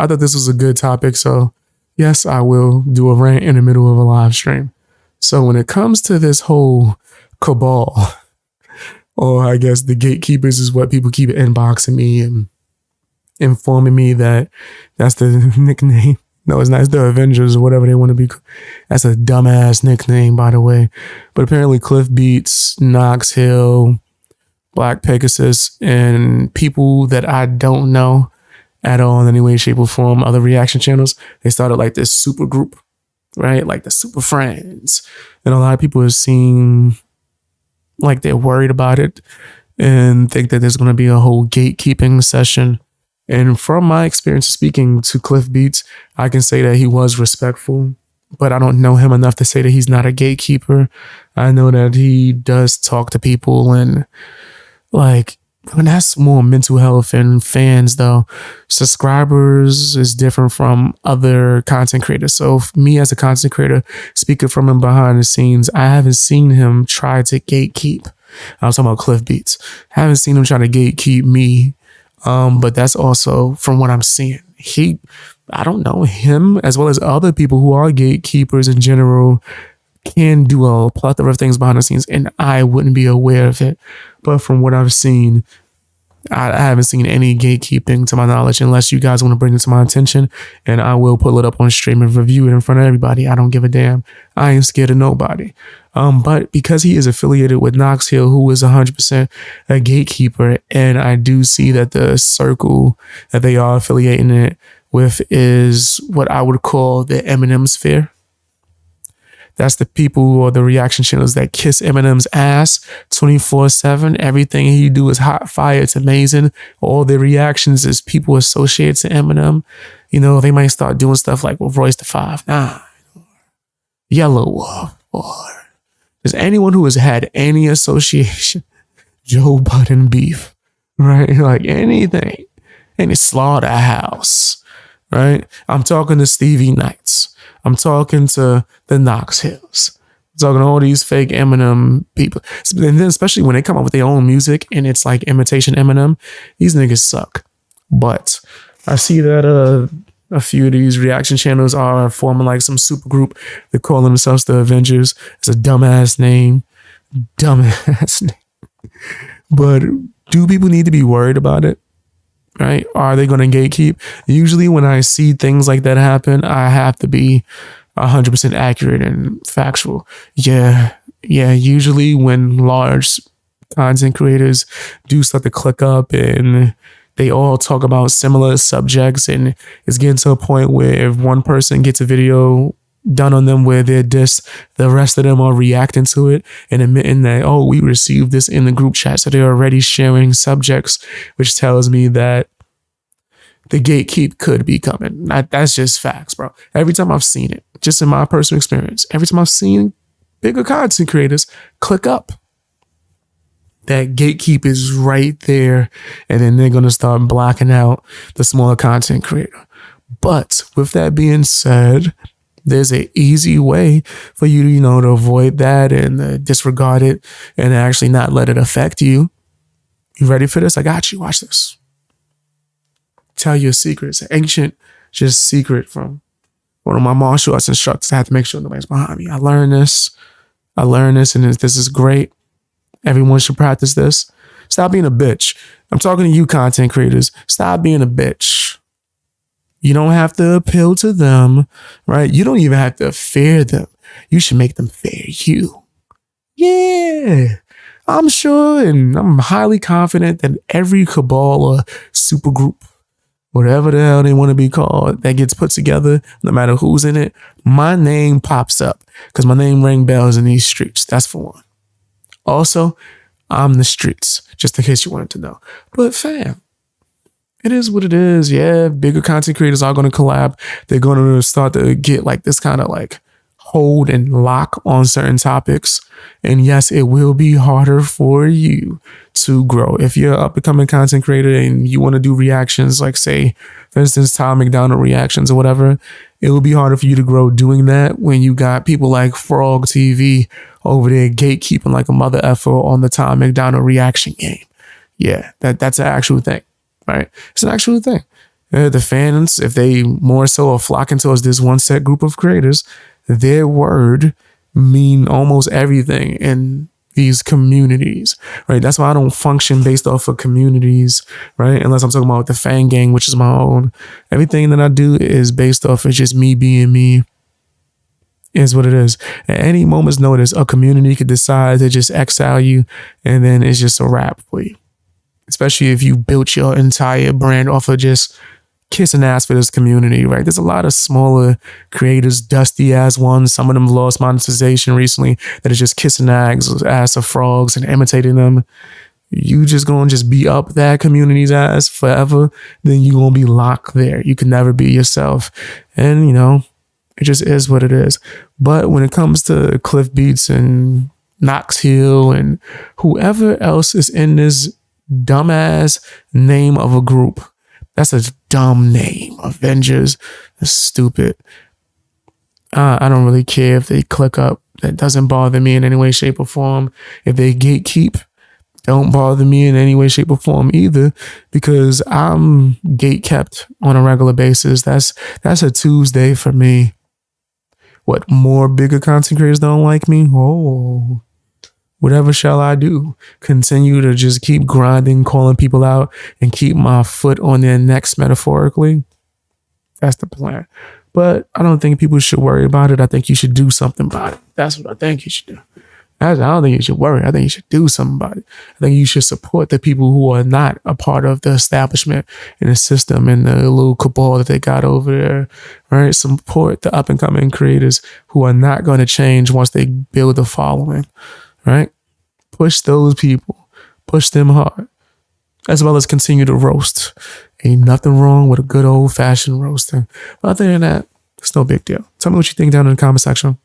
I thought this was a good topic. So yes, I will do a rant in the middle of a live stream. So when it comes to this whole cabal, or I guess the gatekeepers is what people keep inboxing me and informing me that that's the nickname. No, it's not. It's the Avengers or whatever they want to be. That's a dumbass nickname, by the way. But apparently Cliff Beats, Knox Hill, Black Pegasus, and people that I don't know at all in any way, shape, or form, other reaction channels, they started like this super group, right? Like the super friends. And a lot of people have seen like they're worried about it and think that there's going to be a whole gatekeeping session. And from my experience speaking to Cliff Beats, I can say that he was respectful, but I don't know him enough to say that he's not a gatekeeper. I know that he does talk to people and like, and that's more mental health and fans though. Subscribers is different from other content creators. So me as a content creator, speaking from him behind the scenes, I haven't seen him try to gatekeep. I'm talking about Cliff Beats. I haven't seen him try to gatekeep me. But that's also from what I'm seeing. I don't know, him as well as other people who are gatekeepers in general can do a plethora of things behind the scenes and I wouldn't be aware of it. But from what I've seen, I haven't seen any gatekeeping to my knowledge unless you guys want to bring it to my attention, and I will pull it up on stream and review it in front of everybody. I don't give a damn. I ain't scared of nobody. But because he is affiliated with Knox Hill, who is 100% a gatekeeper, and I do see that the circle that they are affiliating it with is what I would call the Eminem sphere. That's the people or the reaction channels that kiss Eminem's ass 24/7. Everything he do is hot fire. It's amazing. All the reactions is people associated to Eminem. You know, they might start doing stuff like with Royce the 5'9", Yellow Wolf, or there's anyone who has had any association, Joe Budden beef, right? Like anything, any Slaughterhouse, right? I'm talking to Stevie Knights. I'm talking to the Knox Hills. I'm talking to all these fake Eminem people. And then especially when they come up with their own music and it's like imitation Eminem, these niggas suck. But I see that a few of these reaction channels are forming like some super group. They're calling themselves the Avengers. It's a dumbass name. Dumbass name. But do people need to be worried about it? Right? Are they going to gatekeep? Usually when I see things like that happen, I have to be 100% accurate and factual. Yeah. Usually when large content creators do start to click up and they all talk about similar subjects, and it's getting to a point where if one person gets a video done on them where they're dissed, the rest of them are reacting to it and admitting that, oh, we received this in the group chat. So they're already sharing subjects, which tells me that the gatekeep could be coming. That's just facts, bro. Every time I've seen it, just in my personal experience, every time I've seen bigger content creators click up, that gatekeep is right there. And then they're going to start blocking out the smaller content creator. But with that being said, there's an easy way for you, to avoid that and disregard it and actually not let it affect you. You ready for this? I got you. Watch this. Tell you a secret. It's an ancient secret from one of my martial arts instructors. I have to make sure nobody's behind me. I learned this and this is great. Everyone should practice this. Stop being a bitch. I'm talking to you content creators. Stop being a bitch. You don't have to appeal to them, right? You don't even have to fear them. You should make them fear you. Yeah. I'm sure and I'm highly confident that every cabal or supergroup, whatever the hell they want to be called, that gets put together, no matter who's in it, my name pops up because my name rang bells in these streets. That's for one. Also, I'm the streets, just in case you wanted to know. But fam, it is what it is. Yeah, bigger content creators are going to collab. They're going to start to get like this kind of like hold and lock on certain topics. And yes, it will be harder for you to grow. If you're an up-and-coming content creator and you want to do reactions, like say, for instance, Tom McDonald reactions or whatever, it will be harder for you to grow doing that when you got people like Frog TV over there gatekeeping like a mother effer on the Tom McDonald reaction game. Yeah, that's an actual thing, right? It's an actual thing. The fans, if they more so are flocking towards this one set group of creators, their word mean almost everything in these communities, right? That's why I don't function based off of communities, right? Unless I'm talking about the fan gang, which is my own. Everything that I do is based off of just me being me. Is what it is. At any moment's notice, a community could decide to just exile you, and then it's just a wrap for you. Especially if you built your entire brand off of just kissing ass for this community, right? There's a lot of smaller creators, dusty ass ones. Some of them lost monetization recently that is just kissing ass of frogs and imitating them. You just gonna just be up that community's ass forever, then you gonna be locked there. You can never be yourself. And it just is what it is. But when it comes to Cliff Beats and Knox Hill and whoever else is in this dumbass name of a group, that's a dumb name. Avengers. That's stupid. I don't really care if they click up. That doesn't bother me in any way, shape, or form. If they gatekeep, don't bother me in any way, shape, or form either, because I'm gatekept on a regular basis. That's a Tuesday for me. What, more bigger content creators don't like me? Oh, whatever shall I do? Continue to just keep grinding, calling people out, and keep my foot on their necks metaphorically? That's the plan. But I don't think people should worry about it. I think you should do something about it. That's what I think you should do. I don't think you should worry. I think you should do something about it. I think you should support the people who are not a part of the establishment and the system and the little cabal that they got over there, right? Support the up-and-coming creators who are not going to change once they build a following, right? Push those people. Push them hard, as well as continue to roast. Ain't nothing wrong with a good old-fashioned roasting. But other than that, it's no big deal. Tell me what you think down in the comment section.